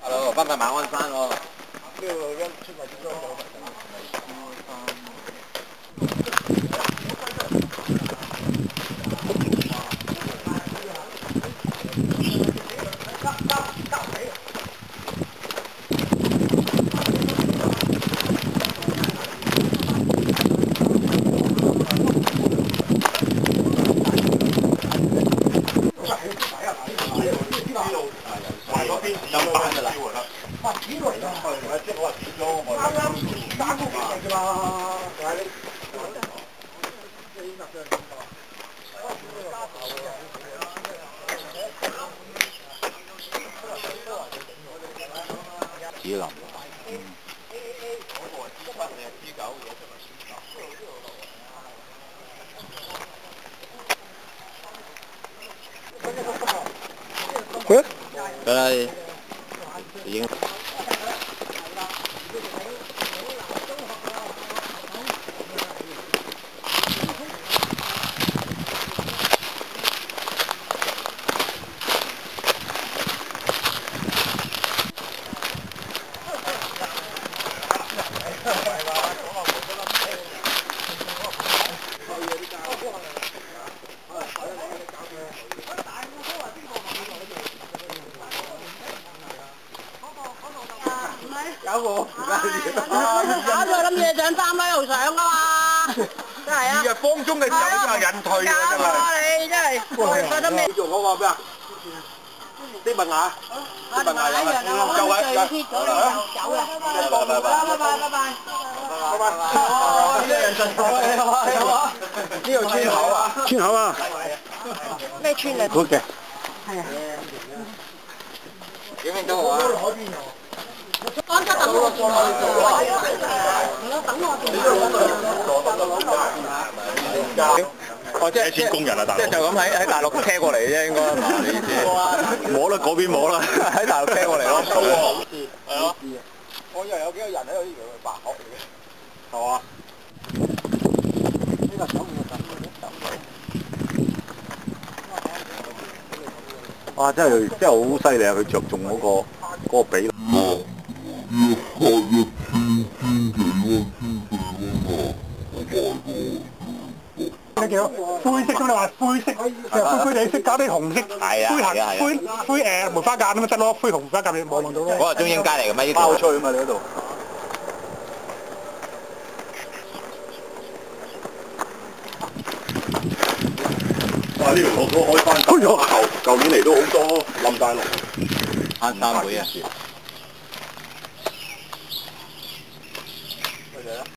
Hello，翻返馬鞍山喎。呢度一出嚟就有有班㗎啦。發展嚟㗎，即係我話剪咗我啱啱打工嚟㗎嘛，係你。子林。佢已經。有喎，搞咗諗嘢上3米路上㗎嘛，真係啊！二日方中嘅時候真係引退啊，真係。你真係覺得咩？你做嗰個咩啊？啲問牙，啲問牙有啊，夠位，夠。咗你就走啦！拜拜拜拜拜拜。呢度村口啊，村口啊。咩村嚟？好嘅。係啊。幾分鐘啊？安德等我電話，等我電話。哦，即係錢工人啊，大佬。即係就咁喺大陸車過嚟啫，應該係嘛？你意思？摸啦，嗰邊摸啦，喺大陸車過嚟咯。係咯。我以為有幾個人喺度，以為係白鶴嚟嘅。係嘛？呢個走唔走？哇！真係好犀利啊！佢着重嗰個比例。你見到灰色咁，你話灰色，灰灰地色搞啲紅色，灰梅花間咁咪得咯，灰紅梅花間你望到咯。嗰個中英街嚟嘅咩？呢包吹啊嘛，你嗰度。哇！呢條路都開翻。舊年嚟都好多冧大陸。慳3倍啊！